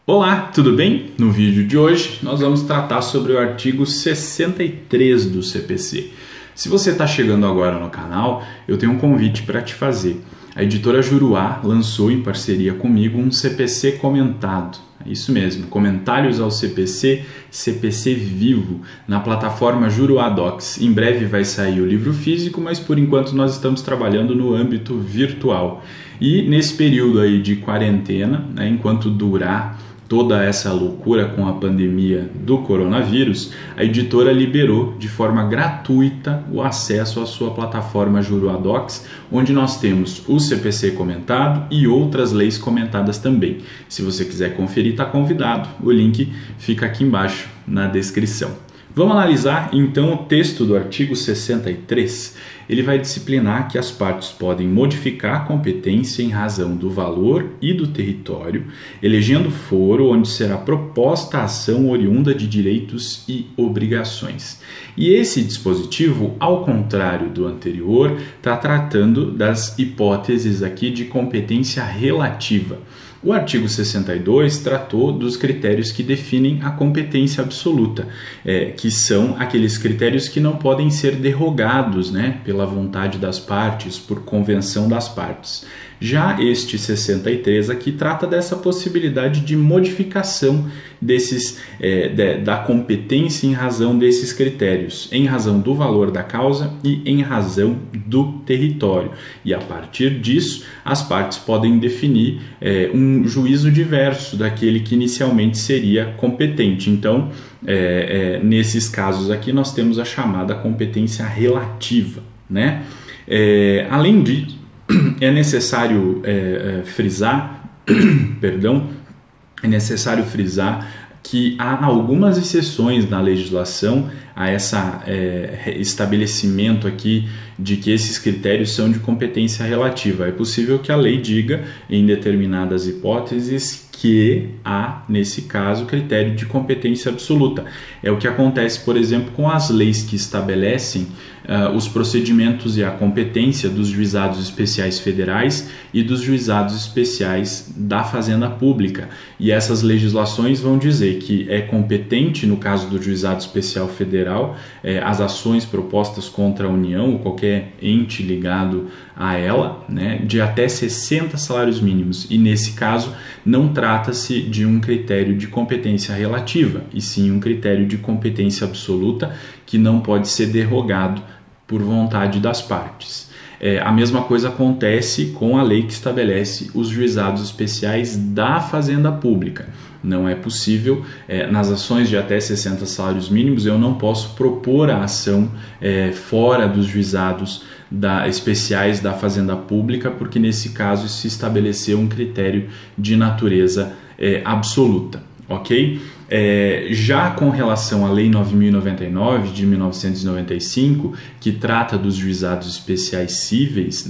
Olá, tudo bem? No vídeo de hoje nós vamos tratar sobre o artigo 63 do CPC. Se você está chegando agora no canal, eu tenho um convite para te fazer. A editora Juruá lançou em parceria comigo um CPC comentado. É isso mesmo, comentários ao CPC, CPC vivo, na plataforma Juruá Docs. Em breve vai sair o livro físico, mas por enquanto nós estamos trabalhando no âmbito virtual. E nesse período aí de quarentena, enquanto durar toda essa loucura com a pandemia do coronavírus, a editora liberou de forma gratuita o acesso à sua plataforma Juruá Docs, onde nós temos o CPC comentado e outras leis comentadas também. Se você quiser conferir, está convidado. O link fica aqui embaixo na descrição. Vamos analisar então o texto do artigo 63. Ele vai disciplinar que as partes podem modificar a competência em razão do valor e do território, elegendo foro onde será proposta a ação oriunda de direitos e obrigações. E esse dispositivo, ao contrário do anterior, está tratando das hipóteses aqui de competência relativa. O artigo 62 tratou dos critérios que definem a competência absoluta, que são aqueles critérios que não podem ser derrogados, pela vontade das partes, por convenção das partes. Já este 63 aqui trata dessa possibilidade de modificação da competência em razão desses critérios, em razão do valor da causa e em razão do território. E a partir disso, as partes podem definir um juízo diverso daquele que inicialmente seria competente. Então, nesses casos aqui, nós temos a chamada competência relativa, além disso, é necessário frisar, que há algumas exceções na legislação a esse estabelecimento aqui de que esses critérios são de competência relativa. É possível que a lei diga, em determinadas hipóteses, que há, nesse caso, critério de competência absoluta. É o que acontece, por exemplo, com as leis que estabelecem os procedimentos e a competência dos juizados especiais federais e dos juizados especiais da Fazenda Pública. E essas legislações vão dizer que é competente, no caso do juizado especial federal, as ações propostas contra a União ou qualquer ente ligado a ela, de até 60 salários mínimos. E nesse caso não trata-se de um critério de competência relativa, e sim um critério de competência absoluta que não pode ser derrogado por vontade das partes. A mesma coisa acontece com a lei que estabelece os juizados especiais da Fazenda Pública. Não é possível, nas ações de até 60 salários mínimos, eu não posso propor a ação fora dos juizados especiais da Fazenda Pública, porque nesse caso se estabeleceu um critério de natureza absoluta, ok? Já com relação à Lei 9.099 de 1995, que trata dos juizados especiais cíveis,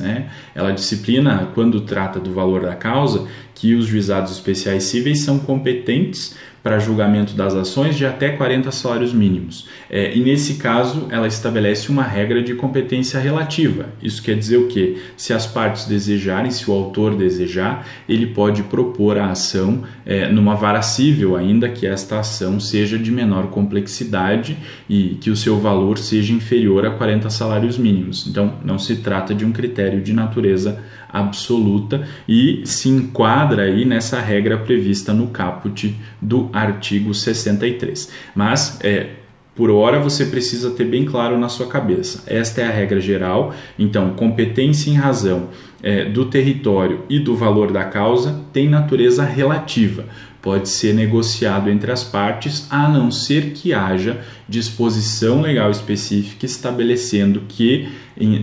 ela disciplina, quando trata do valor da causa, que os juizados especiais cíveis são competentes para julgamento das ações de até 40 salários mínimos. E nesse caso, ela estabelece uma regra de competência relativa. Isso quer dizer o quê? Se as partes desejarem, se o autor desejar, ele pode propor a ação numa vara cível, ainda que esta ação seja de menor complexidade e que o seu valor seja inferior a 40 salários mínimos. Então, não se trata de um critério de natureza absoluta e se enquadra aí nessa regra prevista no caput do artigo 63. Mas, por hora, você precisa ter bem claro na sua cabeça. Esta é a regra geral. Então, competência em razão do território e do valor da causa tem natureza relativa. Pode ser negociado entre as partes, a não ser que haja disposição legal específica estabelecendo que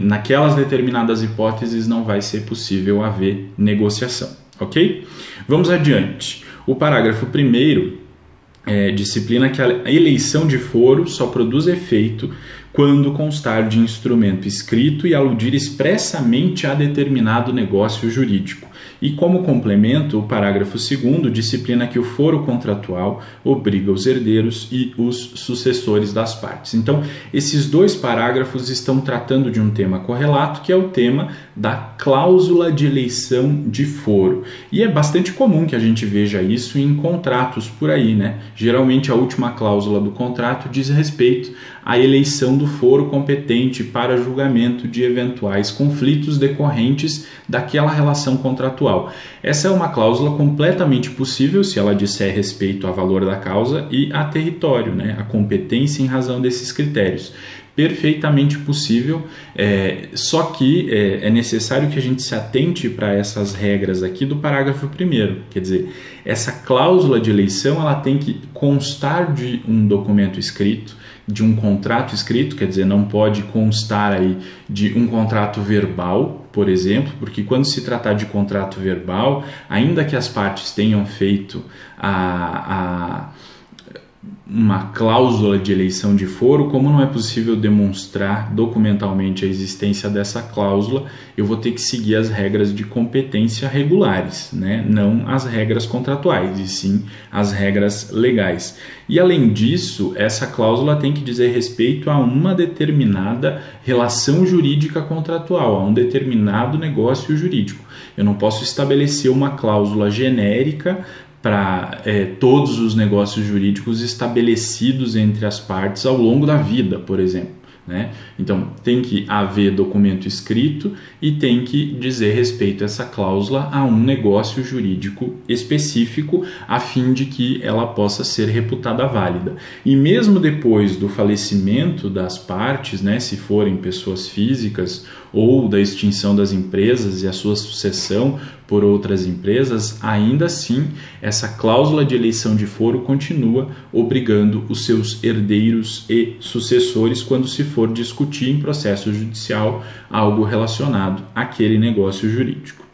naquelas determinadas hipóteses não vai ser possível haver negociação, ok? Vamos adiante. O parágrafo 1º disciplina que a eleição de foro só produz efeito quando constar de instrumento escrito e aludir expressamente a determinado negócio jurídico. E como complemento, o parágrafo 2º disciplina que o foro contratual obriga os herdeiros e os sucessores das partes. Então, esses dois parágrafos estão tratando de um tema correlato, que é o tema da cláusula de eleição de foro. E é bastante comum que a gente veja isso em contratos por aí, né? Geralmente a última cláusula do contrato diz respeito à eleição do foro competente para julgamento de eventuais conflitos decorrentes daquela relação contratual. Essa é uma cláusula completamente possível se ela disser respeito ao valor da causa e a território, né? A competência em razão desses critérios. Perfeitamente possível, só que é necessário que a gente se atente para essas regras aqui do parágrafo 1º. Quer dizer, essa cláusula de eleição ela tem que constar de um documento escrito, de um contrato escrito, quer dizer, não pode constar aí de um contrato verbal, por exemplo, porque quando se tratar de contrato verbal, ainda que as partes tenham feito uma cláusula de eleição de foro, como não é possível demonstrar documentalmente a existência dessa cláusula, eu vou ter que seguir as regras de competência regulares, né? Não as regras contratuais, e sim as regras legais. E além disso, essa cláusula tem que dizer respeito a uma determinada relação jurídica contratual, a um determinado negócio jurídico. Eu não posso estabelecer uma cláusula genérica para todos os negócios jurídicos estabelecidos entre as partes ao longo da vida, por exemplo, né? Então, tem que haver documento escrito e tem que dizer respeito a essa cláusula a um negócio jurídico específico, a fim de que ela possa ser reputada válida. E mesmo depois do falecimento das partes, né, se forem pessoas físicas, ou da extinção das empresas e a sua sucessão por outras empresas, ainda assim, essa cláusula de eleição de foro continua obrigando os seus herdeiros e sucessores quando se for discutir em processo judicial algo relacionado àquele negócio jurídico.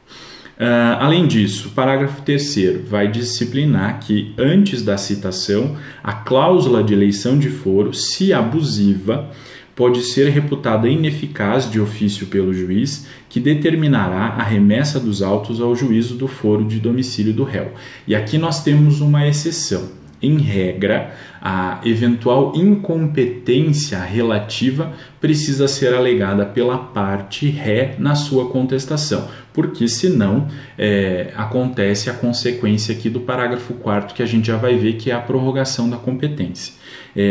Além disso, o parágrafo 3º vai disciplinar que, antes da citação, a cláusula de eleição de foro, se abusiva, pode ser reputada ineficaz de ofício pelo juiz, que determinará a remessa dos autos ao juízo do foro de domicílio do réu. E aqui nós temos uma exceção. Em regra, a eventual incompetência relativa precisa ser alegada pela parte ré na sua contestação, porque senão acontece a consequência aqui do parágrafo 4º, que a gente já vai ver, que é a prorrogação da competência.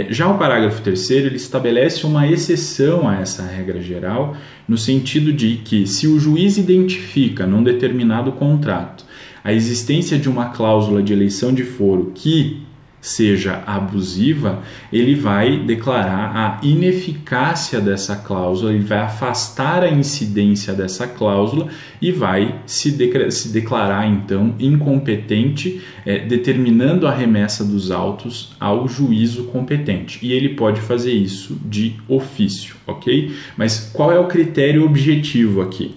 Já o parágrafo 3º, ele estabelece uma exceção a essa regra geral, no sentido de que, se o juiz identifica num determinado contrato a existência de uma cláusula de eleição de foro que seja abusiva, ele vai declarar a ineficácia dessa cláusula, ele vai afastar a incidência dessa cláusula e vai se declarar, então, incompetente, determinando a remessa dos autos ao juízo competente. E ele pode fazer isso de ofício, ok? Mas qual é o critério objetivo aqui?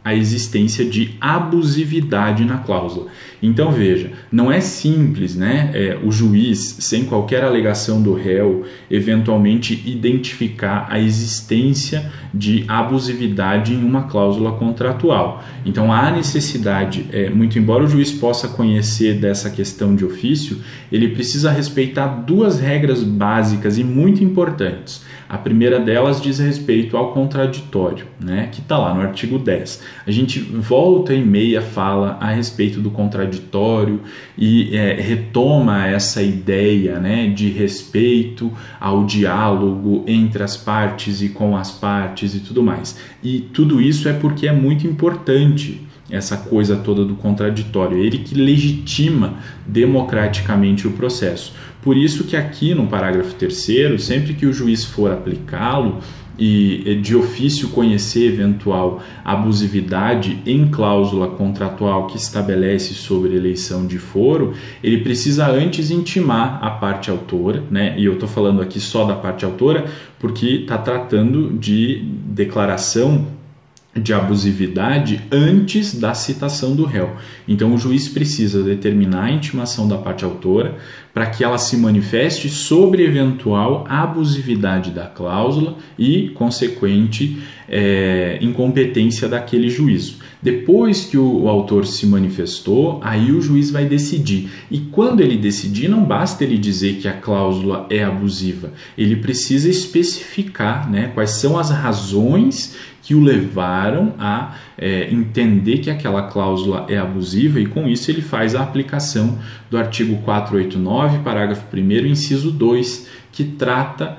A existência de abusividade na cláusula. Então veja, não é simples, né, o juiz, sem qualquer alegação do réu, eventualmente identificar a existência de abusividade em uma cláusula contratual. Então há necessidade, muito embora o juiz possa conhecer dessa questão de ofício, ele precisa respeitar duas regras básicas e muito importantes. A primeira delas diz respeito ao contraditório, né, que está lá no artigo 10. A gente volta e meia fala a respeito do contraditório e retoma essa ideia, né, de respeito ao diálogo entre as partes e com as partes e tudo mais. E tudo isso é porque é muito importante essa coisa toda do contraditório, ele que legitima democraticamente o processo. Por isso que aqui no parágrafo 3º, sempre que o juiz for aplicá-lo e de ofício conhecer eventual abusividade em cláusula contratual que estabelece sobre eleição de foro, ele precisa antes intimar a parte autora, né? E eu estou falando aqui só da parte autora porque está tratando de declaração de abusividade antes da citação do réu. Então, o juiz precisa determinar a intimação da parte autora para que ela se manifeste sobre eventual abusividade da cláusula e consequente incompetência daquele juízo. Depois que o autor se manifestou, aí o juiz vai decidir. E quando ele decidir, não basta ele dizer que a cláusula é abusiva. Ele precisa especificar, né, quais são as razões que o levaram a entender que aquela cláusula é abusiva, e com isso ele faz a aplicação do artigo 489, parágrafo 1º, inciso 2, que trata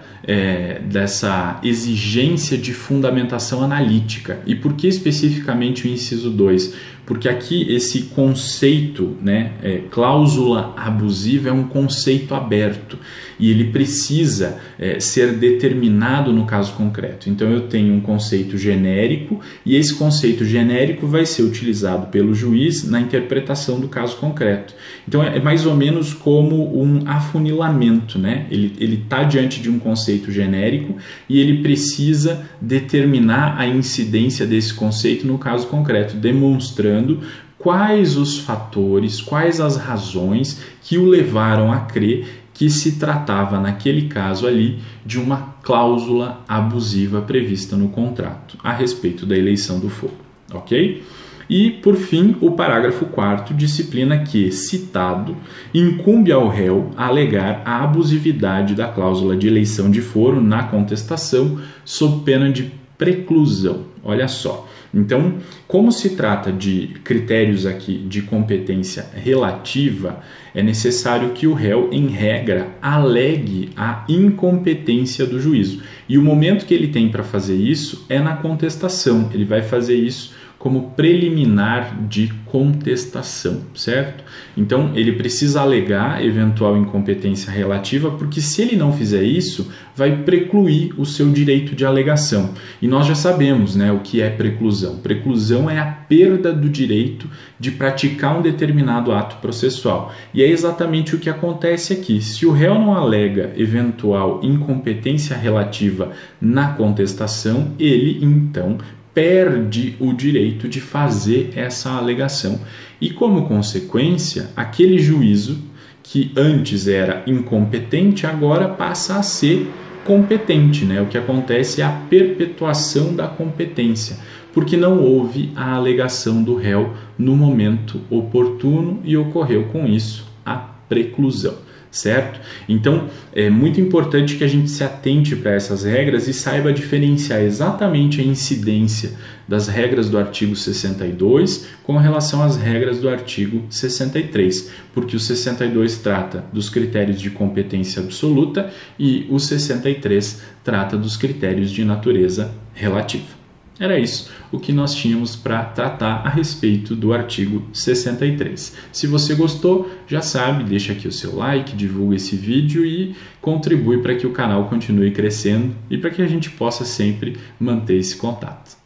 dessa exigência de fundamentação analítica. E por que especificamente o inciso 2? Porque aqui esse conceito, né, cláusula abusiva, é um conceito aberto e ele precisa ser determinado no caso concreto. Então eu tenho um conceito genérico e esse conceito genérico vai ser utilizado pelo juiz na interpretação do caso concreto. Então é mais ou menos como um afunilamento, né? Ele está diante de um conceito genérico e ele precisa determinar a incidência desse conceito no caso concreto, demonstrando quais os fatores, quais as razões que o levaram a crer que se tratava naquele caso ali de uma cláusula abusiva prevista no contrato a respeito da eleição do foro, ok? E, por fim, o parágrafo 4º disciplina que, citado, incumbe ao réu alegar a abusividade da cláusula de eleição de foro na contestação sob pena de preclusão. Olha só. Então, como se trata de critérios aqui de competência relativa, é necessário que o réu, em regra, alegue a incompetência do juízo. E o momento que ele tem para fazer isso é na contestação. Ele vai fazer isso como preliminar de contestação, certo? Então, ele precisa alegar eventual incompetência relativa, porque se ele não fizer isso, vai precluir o seu direito de alegação. E nós já sabemos, né, o que é preclusão. Preclusão é a perda do direito de praticar um determinado ato processual. E é exatamente o que acontece aqui. Se o réu não alega eventual incompetência relativa na contestação, ele, então, perde o direito de fazer essa alegação. E, como consequência, aquele juízo que antes era incompetente, agora passa a ser competente, né? O que acontece é a perpetuação da competência, porque não houve a alegação do réu no momento oportuno e ocorreu com isso a preclusão. Certo? Então, é muito importante que a gente se atente para essas regras e saiba diferenciar exatamente a incidência das regras do artigo 62 com relação às regras do artigo 63, porque o 62 trata dos critérios de competência absoluta e o 63 trata dos critérios de natureza relativa. Era isso o que nós tínhamos para tratar a respeito do artigo 63. Se você gostou, já sabe, deixa aqui o seu like, divulga esse vídeo e contribui para que o canal continue crescendo e para que a gente possa sempre manter esse contato.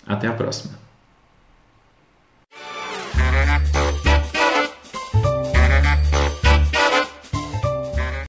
Até a próxima!